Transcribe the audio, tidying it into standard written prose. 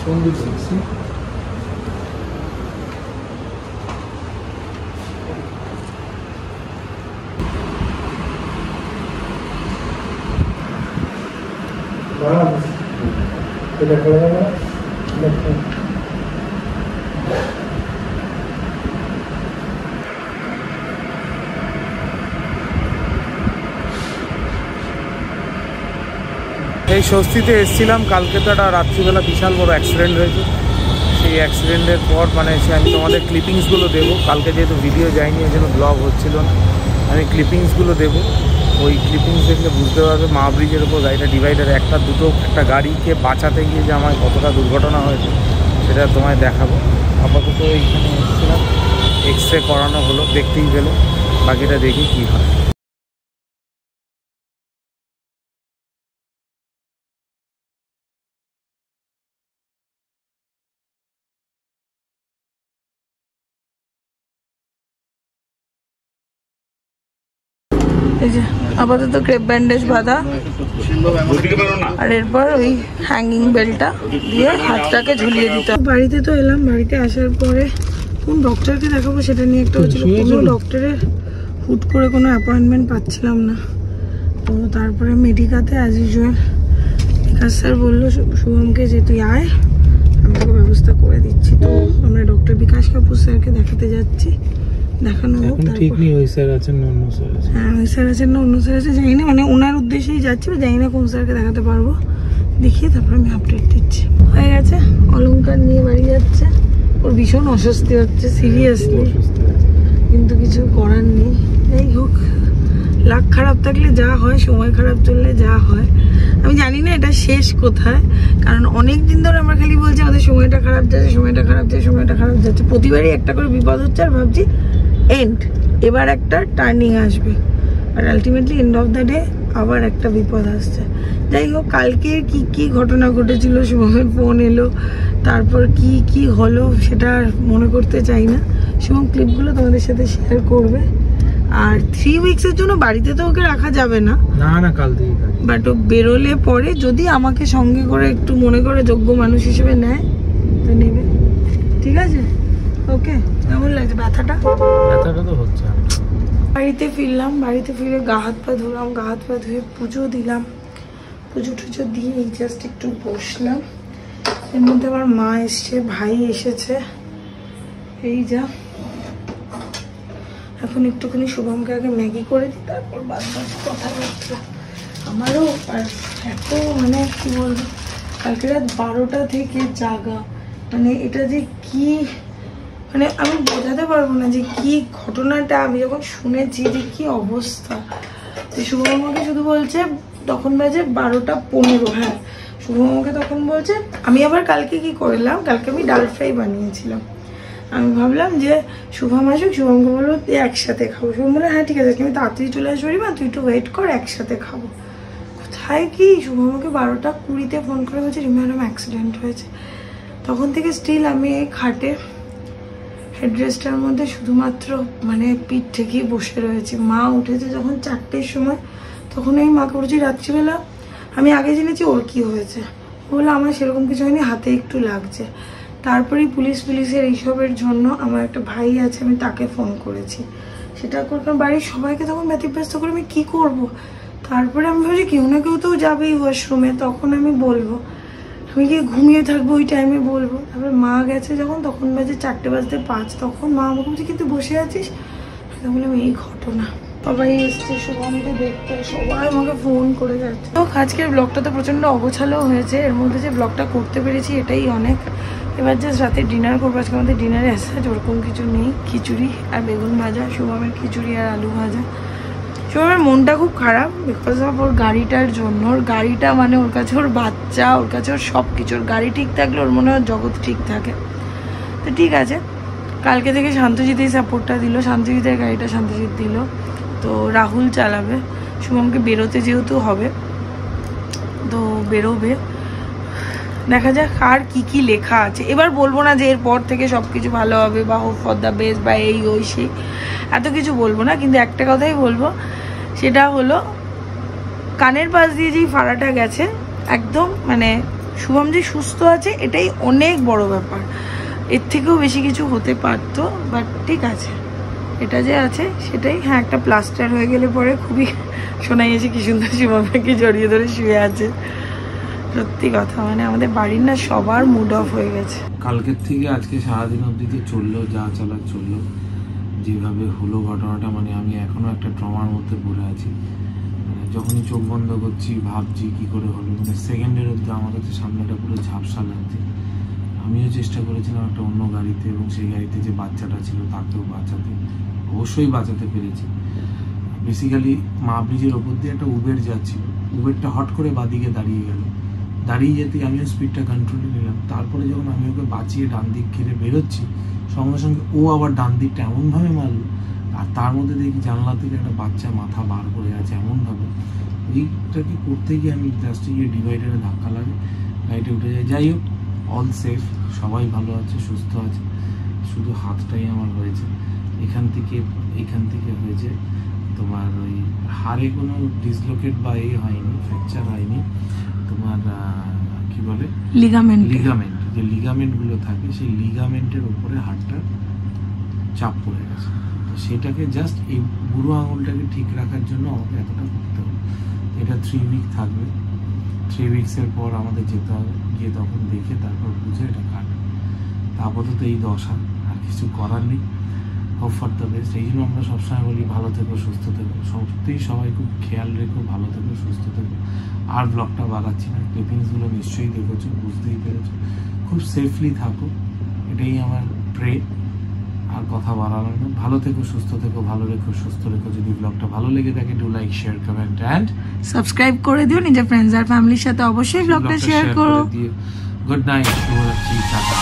সন্দীপ সিক্সি এটা করে দেবো এই স্বস্তিতে এসেছিলাম। কালকে তো একটা রাত্রিবেলা বিশাল বড় অ্যাক্সিডেন্ট হয়েছে। সেই অ্যাক্সিডেন্টের পর মানে আমি তোমাদের ক্লিপিংসগুলো দেবো। কালকে যেহেতু ভিডিও যায়নি ওই জন্য ব্লগ হচ্ছিল না, আমি ক্লিপিংসগুলো দেবো। ওই ক্লিপিংস দেখলে বুঝতে পারবে মা ব্রিজের ওপর গাড়িটা ডিভাইডার একটা গাড়িকে বাঁচাতে গিয়ে যে আমার কতটা দুর্ঘটনা হয়েছে সেটা তোমায় দেখাবো। আপাতত এইখানে এসেছিলাম, এক্স-রে করানো হলো, দেখতেই পেলে, বাকিটা দেখি কী হয়। এই যে আপাতত ক্রেপ ব্যান্ডেজ বাঁধা, আর এরপর ওই হ্যাঙ্গিং বেল্টটা দিয়ে হাতটাকে ঝুলিয়ে দিতে। বাড়িতে তো এলাম, বাড়িতে আসার পরে কোন ডক্টরকে দেখাবো সেটা নিয়ে একটা হচ্ছিল। কোনো ডক্টরের হুট করে কোনো অ্যাপয়েন্টমেন্ট পাচ্ছিলাম না। তো তারপরে মেডিকাতে অ্যাজ ইউজুয়াল বিকাশ স্যার বললো শুভমকে যে তুই আয়, আমি তোকে ব্যবস্থা করে দিচ্ছি। তো আমরা ডক্টর বিকাশ কাপুর স্যারকে দেখাতে যাচ্ছি। দেখানো হোক। ঠিক নেই ওই স্যার আছেন না অন্য স্যার আছে? হ্যাঁ ওই স্যার আছেন না অন্য স্যার আছে জানি না, মানে ওনার উদ্দেশ্যেই যাচ্ছি, জানি না কোন স্যারকে দেখাতে পারবো, দেখিয়ে তারপর আমি আপডেট দিচ্ছি। হয়ে গেছে, অলংকার নিয়ে বাড়ি যাচ্ছে। ওর ভীষণ অস্বস্তি হচ্ছে সিরিয়াসলি, কিন্তু কিছু করার নেই। যাই হোক, লাক খারাপ থাকলে যা হয়, সময় খারাপ চললে যা হয়। আমি জানি না এটা শেষ কোথায়, কারণ অনেক দিন ধরে আমরা খালি বলছি আমাদের সময়টা খারাপ যাচ্ছে, সময়টা খারাপ যাচ্ছে, সময়টা খারাপ যাচ্ছে। প্রতিবারই একটা করে বিপদ হচ্ছে আর ভাবছি এন্ড, এবার একটা টার্নিং আসবে, আর ultimately end of the day আবার একটা বিপদ আসছে। যাই হোক, কালকে কি কি ঘটনা ঘটেছিল, শুভমের ফোন এলো, তারপর কি কি হলো সেটা মনে করতে চাই না। শুভম ক্লিপগুলো তোমাদের সাথে শেয়ার করবে। আর 3 উইকসের জন্য বাড়িতে তো ওকে রাখা যাবে না, না কাল থেকে, বাট ও বেরোলে পরে যদি আমাকে সঙ্গে করে একটু মনে করে যোগ্য মানুষ হিসেবে নেয় তো নেবে, ঠিক আছে? ওকে, কেমন লাগছে ব্যথাটা? ব্যথাটা তো হচ্ছে। বাড়িতে ফিরলাম, বাড়িতে ফিরে গা হাত পা ধুলাম, গা হাত পা ধুয়ে পুজো দিলাম, পুজো টুজো দিয়ে এই জাস্ট একটু বসলাম। এর মধ্যে আমার মা এসছে, ভাই এসেছে, এই যা। এখন একটুখানি শুভমকে আগে ম্যাগি করে দিই, তারপর বাদ বাকি কথাবার্তা। আমারও এত মানে কি বলবো, কালকে রাত 12টা থেকে জাগা, মানে এটা যে কি, মানে আমি বোঝাতে পারবো না যে কি ঘটনাটা। আমি যখন শুনেছি যে কি অবস্থা, তো শুভম আমাকে শুধু বলছে, তখন বাজে 12:15। হ্যাঁ, শুভম আমাকে তখন বলছে, আমি আবার কালকে কি করলাম, কালকে আমি ডাল ফ্রাই বানিয়েছিলাম। আমি ভাবলাম যে শুভম আসুক, শুভমকে বলবো একসাথে খাবো। শুভম বলে হ্যাঁ ঠিক আছে, আমি তাড়াতাড়ি চলে আসবো, মা তুই একটু ওয়েট কর, একসাথে খাবো। কোথায় কি, শুভম আমাকে 12:20 ফোন করে বলছে রিমা এরকম অ্যাক্সিডেন্ট হয়েছে। তখন থেকে স্টিল আমি এই খাটে হেডরেস্টের মধ্যে শুধুমাত্র মানে পিঠ ঠেকিয়ে বসে রয়েছি। মা উঠেছে যখন 4টের সময়, তখন আমি মাকে বলছি রাত্রিবেলা আমি আগে জেনেছি ওর কি হয়েছে, বলে আমার সেরকম কিছু হয়নি, হাতে একটু লাগছে। তারপরেই পুলিশের এইসবের জন্য আমার একটা ভাই আছে, আমি তাকে ফোন করেছি। সেটা করতে বাড়ির সবাইকে তখন ব্যতিব্যস্ত করে আমি কি করব। তারপরে আমি ভাবছি কেউ না কেউ তো যাবেই ওয়াশরুমে, তখন আমি বলবো, আমি গিয়ে ঘুমিয়ে থাকবো, ওই টাইমে বলবো। তারপরে মা গেছে যখন, তখন বাজে 4:05, তখন মা আমাকে বলছে কিন্তু বসে আছিস, বললাম এই ঘটনা। সবাই এসছে শুভমকে দেখতে, সবাই আমাকে ফোন করে যাচ্ছে। তো আজকের ব্লগটা তো প্রচণ্ড অগোছালো হয়েছে, এর মধ্যে যে ব্লগটা করতে পেরেছি এটাই অনেক। এবার জাস্ট রাতে ডিনার করবো। আজকে আমাদের ডিনারে এসেছে ওরকম কিছু নেই, খিচুড়ি আর বেগুন ভাজা, শুভমের খিচুড়ি আর আলু ভাজা। শুভমের মনটা খুব খারাপ বিকজ অফ ওর গাড়িটার জন্য। ওর গাড়িটা মানে ওর কাছে ওর বাচ্চা, ওর কাছে ওর সব কিছু। ওর গাড়ি ঠিক থাকলে ওর মনে হয় জগৎ ঠিক থাকে। তো ঠিক আছে, কালকে থেকে শান্তজিৎ এই সাপোর্টটা দিল, শান্তজিতের গাড়িটা শান্তজিৎ দিল, তো রাহুল চালাবে। শুভমকে বেরোতে যেহেতু হবে, তো বেরোবে, দেখা যাক আর কি কি লেখা আছে। এবার বলবো না যে এরপর থেকে সব কিছু ভালো হবে বা হোপ ফর দ্য বেস্ট বা এই ওই সেই, এত কিছু বলবো না, কিন্তু একটা কথাই বলবো, সেটা হলো কানের পাশ দিয়ে যেই ফাড়াটা গেছে একদম মানে শুভম যে সুস্থ আছে এটাই অনেক বড় ব্যাপার, এর থেকেও বেশি কিছু হতে পারতো, বাট ঠিক আছে, এটা যে আছে সেটাই। হ্যাঁ, একটা প্লাস্টার হয়ে গেলে পরে খুবই শোনা গেছে কি সুন্দর শুভমকে জড়িয়ে ধরে শুয়ে আছে। সত্যি কথা, মানে আমাদের বাড়ির না সবার মুড অফ হয়ে গেছে। কালকের থেকে আজকে সারাদিন অবধি তো চললো, যা চলার চললো, যেভাবে হলো ঘটনাটা, মানে আমি এখনো একটা ট্রমার মধ্যে পড়ে আছি। মানে যখনই চোখ বন্ধ করছি ভাবছি কি করে হলো, মানে সেকেন্ডের অবধি আমার কাছে সামনেটা পুরো ঝাপসা লাগছে। আমিও চেষ্টা করেছিলাম একটা অন্য গাড়িতে, এবং সেই গাড়িতে যে বাচ্চাটা ছিল তাকেও বাঁচাতে, অবশ্যই বাঁচাতে পেরেছি। বেসিক্যালি মা ব্রিজের ওপর দিয়ে একটা উবের যাচ্ছিল, উবেরটা হট করে বাদিকে দাঁড়িয়ে গেল, দাঁড়িয়ে যেতে আমিও স্পিডটা কন্ট্রোলে নিলাম। তারপরে যখন আমি ওকে বাঁচিয়ে ডান দিক ঘিরে বেরোচ্ছি, সঙ্গে সঙ্গে ও আবার ডান দিকটা এমনভাবে মারল, আর তার মধ্যে দেখি জানলা থেকে একটা বাচ্চা মাথা বার করে আছে এমনভাবে। এইটাকে করতে গিয়ে আমি জাস্ট গিয়ে ডিভাইডারে ধাক্কা লাগে, গাড়িতে উঠে যাই। যাই হোক, অল সেফ, সবাই ভালো আছে, সুস্থ আছে। শুধু হাতটাই আমার হয়েছে, এখান থেকে হয়েছে তোমার ওই হাড়ে কোনো ডিসলোকেট বা এই হয়নি, ফ্র্যাকচার হয়নি। তোমার কি বলে লিগামেন্ট, যে লিগামেন্টগুলো থাকে সেই লিগামেন্টের উপরে হাড়টা চাপ পড়ে গেছে। তো সেটাকে জাস্ট এই বুড়ো আঙুলটাকে ঠিক রাখার জন্য আমাকে এতটা করতে হবে। এটা 3 উইক থাকবে, 3 উইক্সের পর আমাদের যেতে হবে, গিয়ে তখন দেখে তারপর বুঝে এটা কাটবে। আপাতত এই দশা, আর কিছু করার নেই। Hope for the best. এই জন্য আমরা সবসময় বলি ভালো থেকো, সুস্থ থেকো। সত্যিই সবাই খুব খেয়াল রেখো, ভালো থেকো, সুস্থ থেকো। আর ব্লগটা বাড়াচ্ছি না, ক্লিপিংসগুলো নিশ্চয়ই দেখেছো, বুঝতেই পেরেছো। খুব সেফলি থাকো, এটাই আমার প্রে। আর কথা বাড়ানো না, ভালো থেকো, সুস্থ থেকো, ভালো রেখো, সুস্থ রেখো। যদি ব্লগটা ভালো লেগে থাকে, do like, share, comment and subscribe করে দিও। নিজের ফ্রেন্ডস আর ফ্যামিলির সাথে অবশ্যই ব্লগটা শেয়ার করো। গুড নাইট, শুভরাত্রি, টাটা।